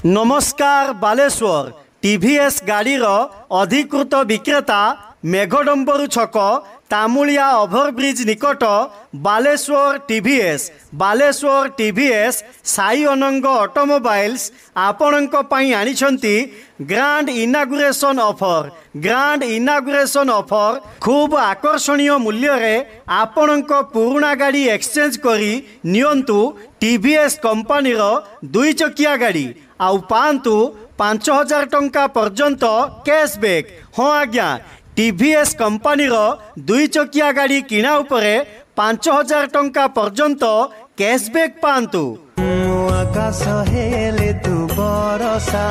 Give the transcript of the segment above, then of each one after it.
नमस्कार बालेश्वर टीवीएस गाड़ी अधिकृत विक्रेता मेघडंबर छक तामुलिया ओभरब्रिज निकट बालेश्वर टीवीएस साई अनंग ऑटोमोबाइल्स आपणक पई आनिछंती ग्रांड इनागुरेशन ऑफर खूब आकर्षणीय मूल्य रे आपणक पुराना गाड़ी एक्सचेंज करी नियंतु टीवीएस कंपनी रो दुई चकिया गाड़ी आउ पांतु 5000 टंका पर्यंत कैशबैक। हाँ आज्ञा टीवीएस कंपनी रो दुई चकिया गाड़ी किना उपरे 5000 टंका पर्यंत कैशबैक पांतु। आकाश हेले तू बरसा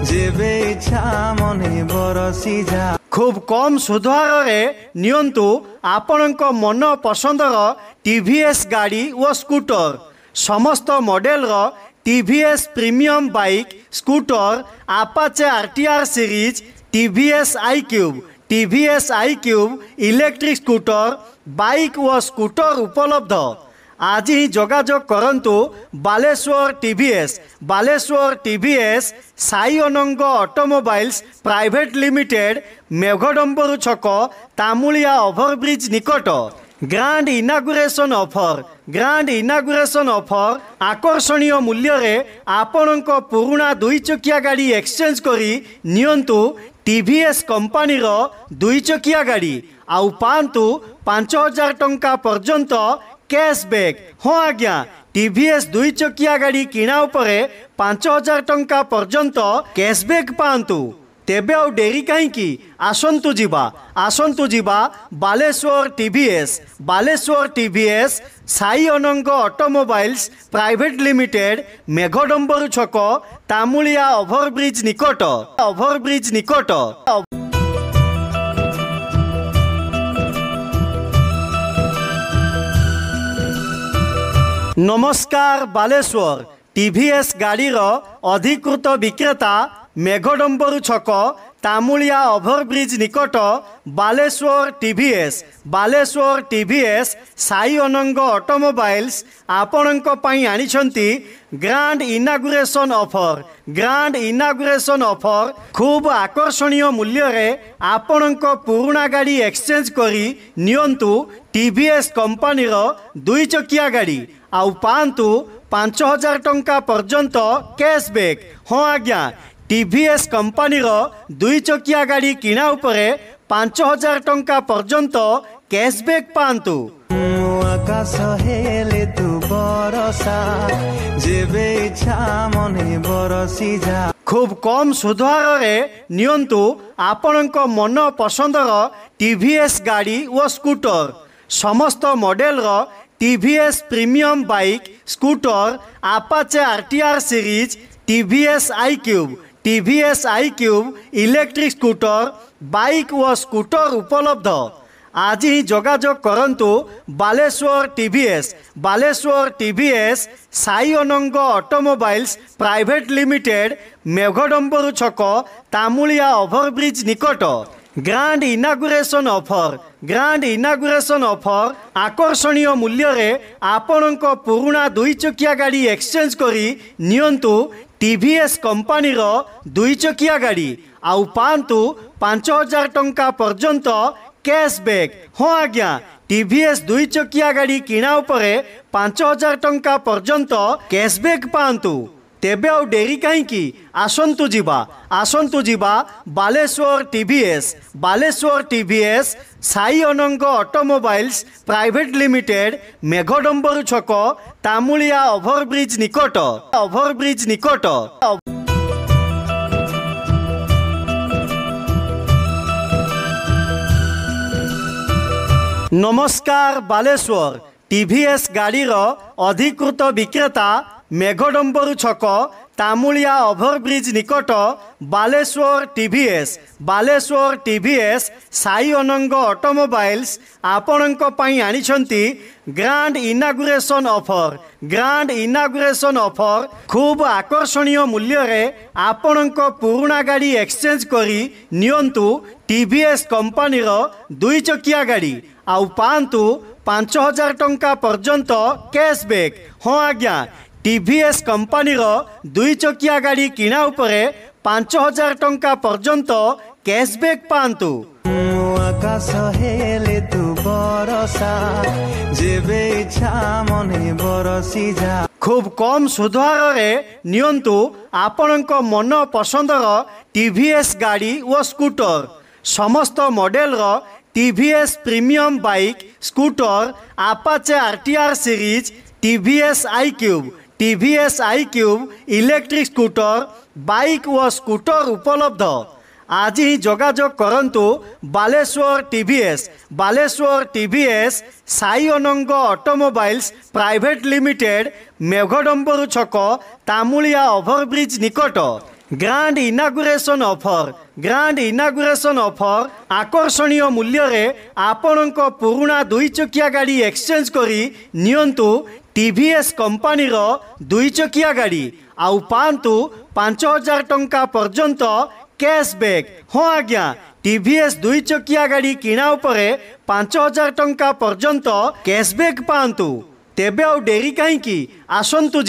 जेबे इच्छा मने बरसी जा। खूब कम सुधार रे नियंतु आपणक मन पसंदर टीवीएस गाड़ी व स्कूटर समस्त मॉडल रो TVS premium bike scooter Apache RTR series TVS iQube electric scooter bike व स्कूटर उपलब्ध। आज ही जोगाजोग करंतु बालेश्वर टीवीएस साई अनंग ऑटोमोबाइल्स प्राइवेट लिमिटेड मेघडंबर छक तामुलिया ओभरब्रिज निकट। ग्रांड इनागुरेशन ऑफर आकर्षणीय मूल्य रे आपणक पुराना दुई चकिया गाड़ी एक्सचेंज करी नियंतु टीवीएस कंपनी रो दुई चकिया गाड़ी आउ पांतु 5000 टंका पर्यंत कैशबैक। हाँ आज्ञा टीवीएस दुई चकिया गाड़ी किना उपरे 5000 टंका पर्यंत कैशबैक पांतु। तेबे आउ डेरी कहीं आसंतु जीवा बालेश्वर टीवीएस साई अनंग ऑटोमोबाइल्स प्राइवेट लिमिटेड मेघडंबर छक तामुलिया ओभरब्रिज निकट। नमस्कार बालेश्वर टीवीएस गाड़ी अधिकृत विक्रेता मेघडंबर छक तामुलिया ओभरब्रिज निकट बालेश्वर टीवीएस साई अनंग ऑटोमोबाइल्स आपणक पई आनिछंती ग्रांड इनागुरेशन ऑफर खूब आकर्षणीय मूल्य रे आपणक पुराना गाड़ी एक्सचेंज करी नियंतु टीवीएस कंपनी रो दुई चकिया गाड़ी आउ पांतु 5000 टंका पर्यंत कैशबैक। हाँ आज्ञा टीवीएस कंपनी रो दुई चकिया गाड़ी किना उपरे 5000 टंका पर्यंत कैशबैक पांतु। आकाश हेले तू बरसा जेबे इच्छा मने बरसी जा। खूब कम सुधार रे नियंतु आपणक मन पसंदर टीवीएस गाड़ी व स्कूटर समस्त मॉडल रो TVS premium bike scooter Apache RTR series TVS iQube electric scooter bike व स्कूटर उपलब्ध। आज ही जोगाजोग करंतु बालेश्वर टीवीएस साई अनंग ऑटोमोबाइल्स प्राइवेट लिमिटेड मेघडंबर छक तामुलिया ओभरब्रिज निकट। ग्रांड इनागुरेशन ऑफर आकर्षणीय मूल्य रे आपणक पुराना दुई चकिया गाड़ी एक्सचेंज करी नियंतु टीवीएस कंपनी रो दुई चकिया गाड़ी आउ पांतु 5000 टंका पर्यंत कैशबैक। हाँ आज्ञा टीवीएस दुई चकिया गाड़ी किना उपरे 5000 टंका पर्यंत कैशबैक पांतु। तेबे आउ डेरी कहीं आसंतु जीवा बालेश्वर टीवीएस साई अनंग ऑटोमोबाइल्स प्राइवेट लिमिटेड मेघडंबर छक तामुलिया ओभरब्रिज निकट। नमस्कार बालेश्वर टीवीएस गाड़ी अधिकृत विक्रेता मेघडंबर छक तामुलिया ओभरब्रिज निकट बालेश्वर टीवीएस साई अनंग ऑटोमोबाइल्स आपणक पई आनिछंती ग्रांड इनागुरेशन ऑफर खूब आकर्षणीय मूल्य रे आपणक पुराना गाड़ी एक्सचेंज करी नियंतु टीवीएस कंपनी रो दुई चकिया गाड़ी आउ पांतु 5000 टंका पर्यंत कैशबैक। हाँ आज्ञा टीवीएस कंपानी दुई चकिया गाड़ी किणा उपरे 5000 टंका पर्यंत कैशबैक पांतु। आकाश हेले तू बरसा जेबे इच्छा मने बरसी जा। खूब कम सुधार रे नियंतु आपणक मन पसंदर टीवीएस गाड़ी व स्कूटर। समस्त मॉडल रो TVS premium bike scooter Apache RTR series TVS iQube electric scooter bike व स्कूटर उपलब्ध। आज ही जोगाजोग करंतु बालेश्वर टीवीएस साई अनंग ऑटोमोबाइल्स प्राइवेट लिमिटेड मेघडंबर छक तामुलिया ओभरब्रिज निकट। ग्रांड इनागुरेशन ऑफर आकर्षणीय मूल्य रे आपणक पुराना दुई चकिया गाड़ी एक्सचेंज करी नियंतु टीवीएस कंपानी रो दुई चकिया गाड़ी आउ पांतु 5000 टंका पर्यंत कैशबैक। हाँ आज्ञा टीवीएस दुई चकिया गाड़ी किणा उपरे 5000 टंका पर्यंत कैशबैक पांतु। तेबे आउ डेरी कहीं आसंतु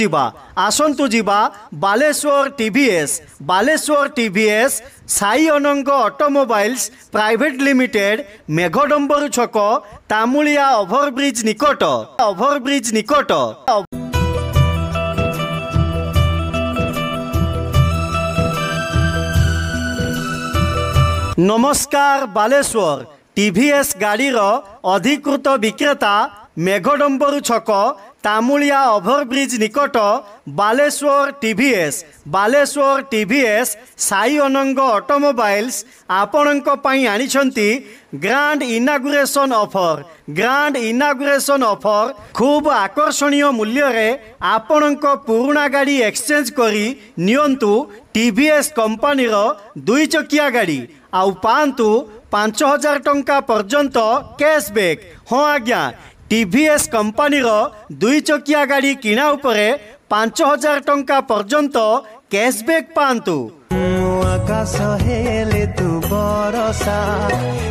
जीवा बालेश्वर टीवीएस साई अनंग ऑटोमोबाइल्स प्राइवेट लिमिटेड मेघडंबर छक तामुलिया ओभरब्रिज निकट। नमस्कार बालेश्वर टीवीएस गाड़ी रो अधिकृत विक्रेता मेघडंबर छक तामुलिया ओभरब्रिज निकट बालेश्वर टीवीएस साई अनंग ऑटोमोबाइल्स आपणक पई आनिछंती ग्रांड इनागुरेशन ऑफर खूब आकर्षणीय मूल्य रे आपणक पुराना गाड़ी एक्सचेंज करी नियंतु टीवीएस कंपानी रो दुई चकिया गाड़ी आउ पांतु 5000 टंका पर्यंत कैशबैक। हाँ आज्ञा टीवीएस कंपानी दुई चकिया गाड़ी किणा उपरे 5000 टंका पर्यंत कैशबैक पांतु। आकाश हेले तू बरसा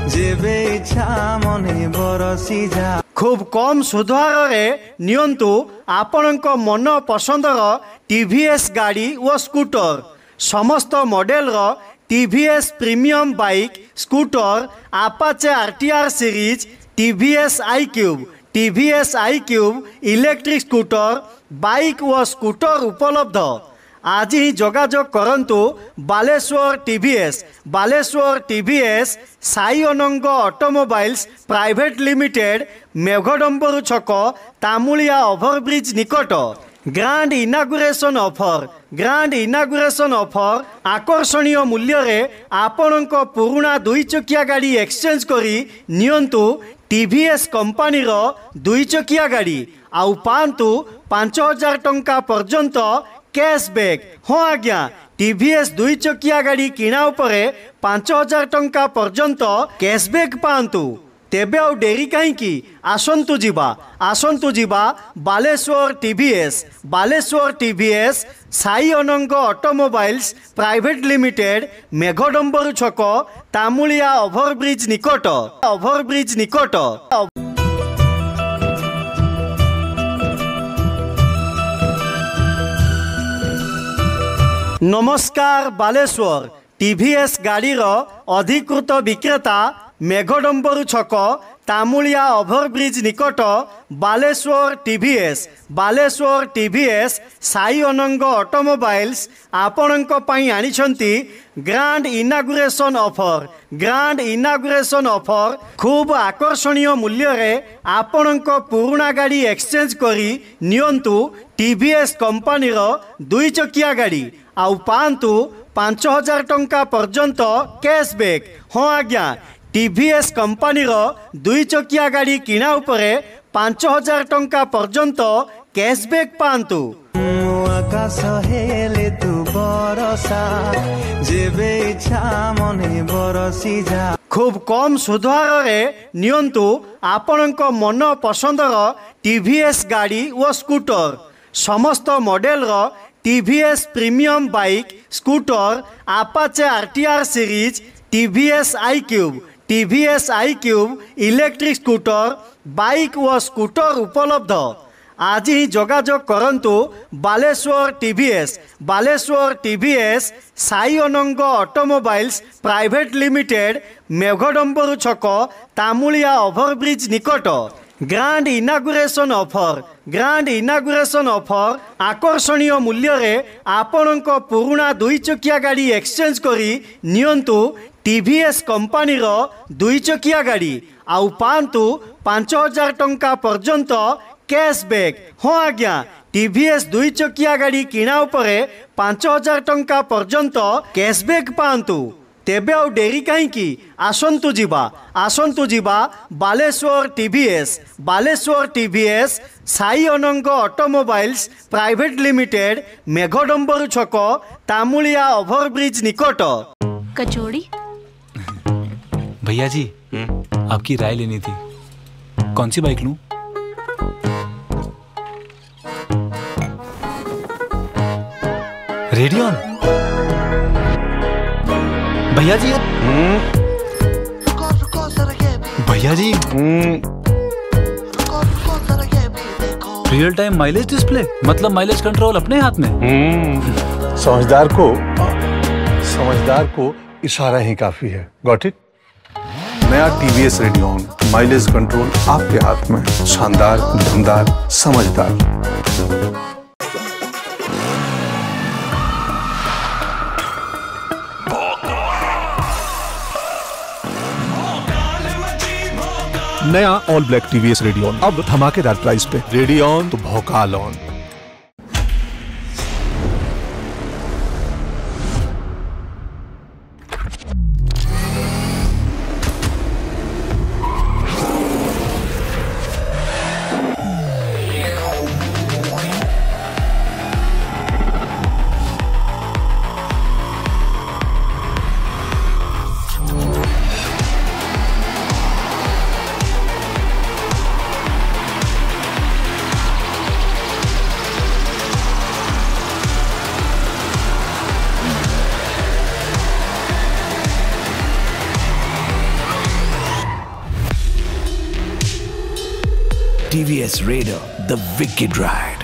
जेबे इच्छा मने बरसी जा। खूब कम सुधार रे नियंतु आपणक मन पसंदर टीवीएस गाड़ी व स्कूटर। समस्त मॉडल रो TVS premium bike scooter Apache RTR series TVS iQube electric scooter bike व स्कूटर उपलब्ध। आज ही जोगाजोग करंतु बालेश्वर टीवीएस साई अनंग ऑटोमोबाइल्स प्राइवेट लिमिटेड मेघडंबर छक तामुलिया ओभरब्रिज निकट। ग्रांड इनागुरेशन ऑफर आकर्षणीय मूल्य रे आपणक पुराना दुई चकिया गाड़ी एक्सचेंज करी नियंतु टीवीएस कंपानी रो दुई चकिया गाड़ी आउ पांतु 5000 टंका पर्यंत कैशबैक। हाँ आज्ञा टीवीएस दुई चकिया गाड़ी किणा उपरे 5000 टंका पर्यंत कैशबैक पांतु। तेबे आउ डेरी कहीं आसंतु जीवा बालेश्वर टीवीएस साई अनंग ऑटोमोबाइल्स प्राइवेट लिमिटेड मेघडंबर छक तामुलिया ओभरब्रिज निकट। नमस्कार बालेश्वर टीवीएस गाड़ी रो अधिकृत विक्रेता मेघडंबर छक तामुलिया ओभरब्रिज निकट बालेश्वर टीवीएस साई अनंग ऑटोमोबाइल्स आपणक पई आनिछंती ग्रांड इनागुरेशन ऑफर खूब आकर्षणीय मूल्य रे आपणक पुराना गाड़ी एक्सचेंज करी नियंतु टीवीएस कंपानी रो दुई चकिया गाड़ी आउ पांतु 5000 टंका पर्यंत कैशबैक। हाँ आज्ञा टीवीएस कंपानी दुई चकिया गाड़ी किणा उपरे 5000 टंका पर्यंत कैशबैक पांतु। आकाश हेले तू बरसा जेबे इच्छा मने बरसी जा। खूब कम सुधार रे नियंतु आपणक मन पसंदर टीवीएस गाड़ी व स्कूटर। समस्त मॉडल रो TVS premium bike scooter Apache RTR series TVS iQube electric scooter bike व स्कूटर उपलब्ध। आज ही जोगाजोग करंतु बालेश्वर टीवीएस साई अनंग ऑटोमोबाइल्स प्राइवेट लिमिटेड मेघडंबर छक तामुलिया ओभरब्रिज निकट। ग्रांड इनागुरेशन ऑफर आकर्षणीय मूल्य रे आपणक पुराना दुई चकिया गाड़ी एक्सचेंज करी नियंतु टीवीएस कंपनी रो दुई चकिया गाड़ी आउ पांतु 5,000 टंका पर्यंत कैशबैक। हाँ आज्ञा टीवीएस दुई चकिया गाड़ी किणा उपरे 5,000 टंका पर्यंत कैशबैक पांतु। तेबे आउ डेरी कहीं आसंतु जीवा बालेश्वर टीवीएस साई अनंग ऑटोमोबाइल्स प्राइवेट लिमिटेड मेघडंबर छक तामुलिया ओभरब्रिज निकट। कचौड़ी भैया जी आपकी राय लेनी थी, कौन सी बाइक लूं? रेडियन भैया जी रियल टाइम माइलेज डिस्प्ले, मतलब माइलेज कंट्रोल अपने हाथ में। समझदार को इशारा ही काफी है। Got it? नया टीवीएस रेडियन, माइलेज कंट्रोल आपके हाथ में। शानदार, दमदार, समझदार। नया ऑल ब्लैक टीवीएस रेडियन अब धमाकेदार प्राइस पे। रेडियन तो भौकाल on. TVS Raider, the wicked ride.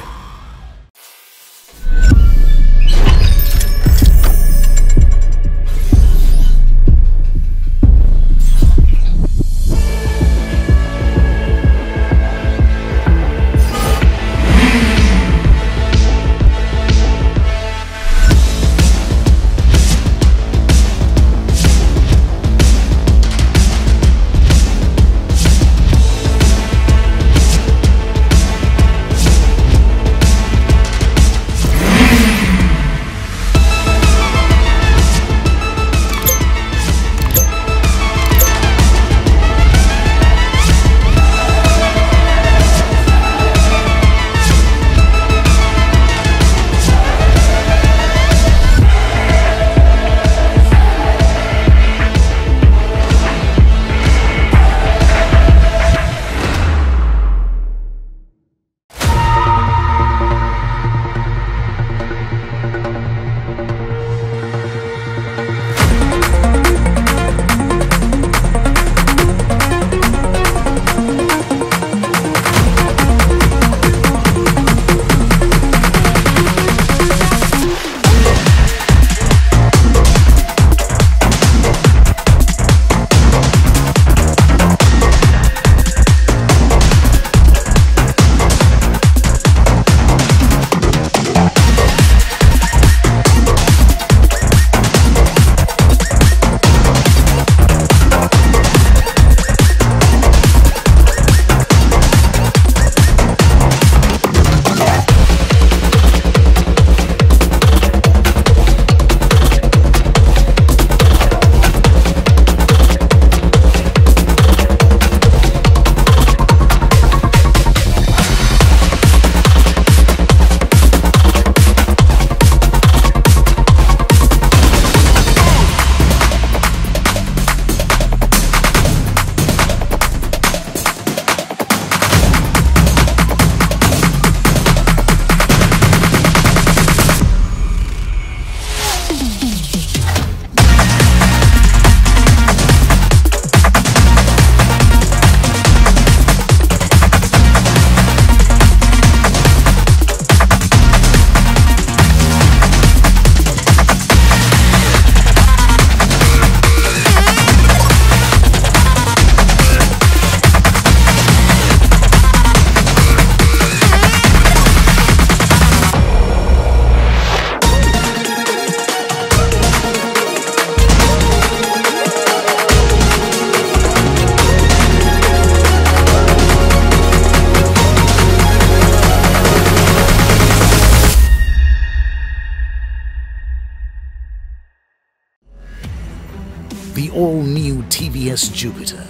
all-new TVS Jupiter.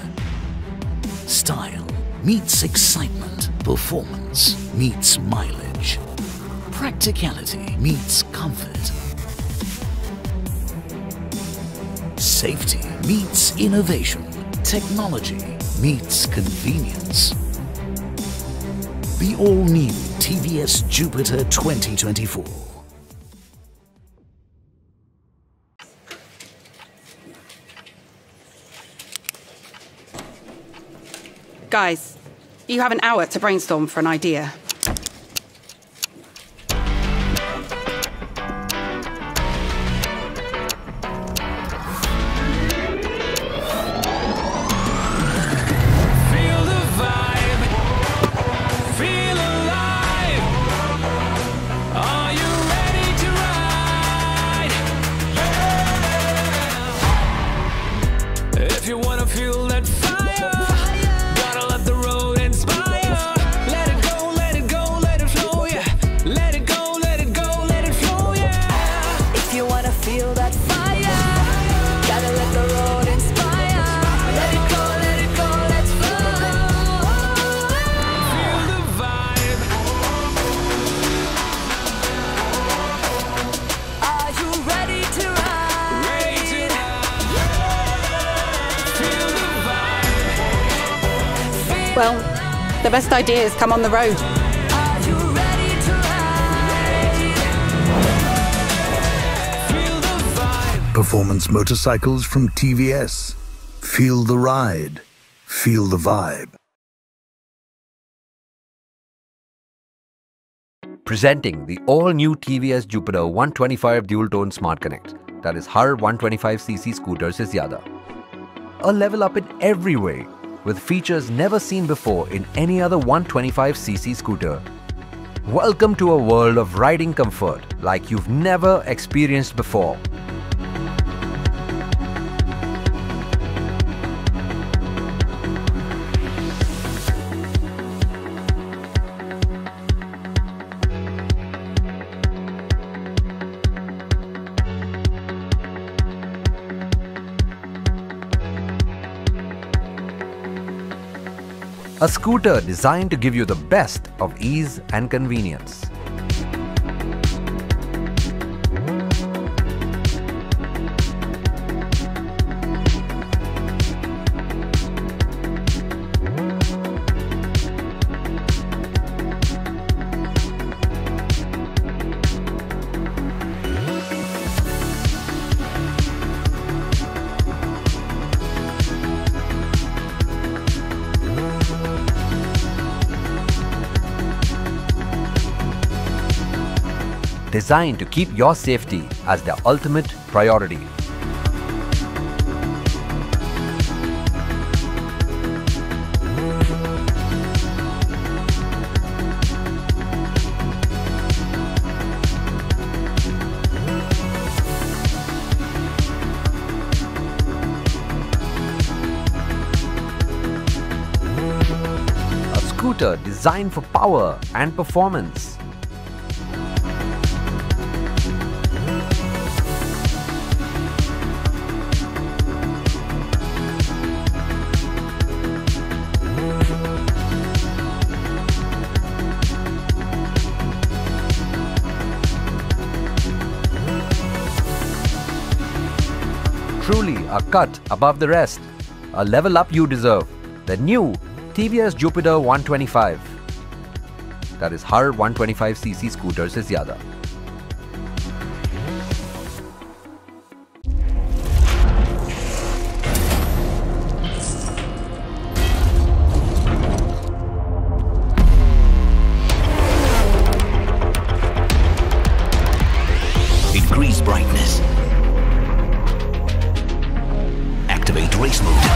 Style meets excitement. Performance meets mileage. Practicality meets comfort. Safety meets innovation. Technology meets convenience. The all-new TVS Jupiter 2024. Guys, you have an hour to brainstorm for an idea. Well, the best ideas come on the road. Performance motorcycles from TVS. Feel the ride. Feel the vibe. Presenting the all-new TVS Jupiter 125 dual-tone Smart Connect. That is her 125cc scooter से ज़्यादा. A level up in every way, with features never seen before in any other 125cc scooter. Welcome to a world of riding comfort like you've never experienced before. A scooter designed to give you the best of ease and convenience. Designed to keep your safety as their ultimate priority. A scooter designed for power and performance. Truly a cut above the rest, a level up you deserve. The new TVS Jupiter 125. That is her 125cc scooter से ज़्यादा. Increase brightness. Activate race mode.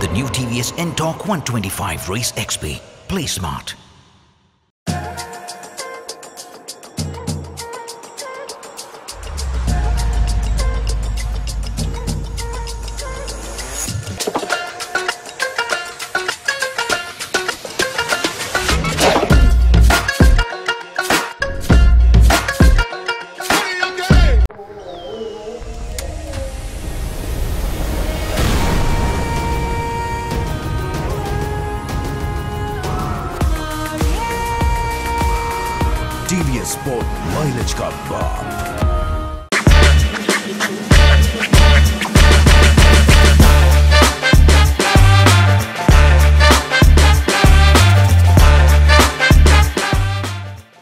The new TVS N-Torque 125 Race XP. Play smart. Mileage का बाप।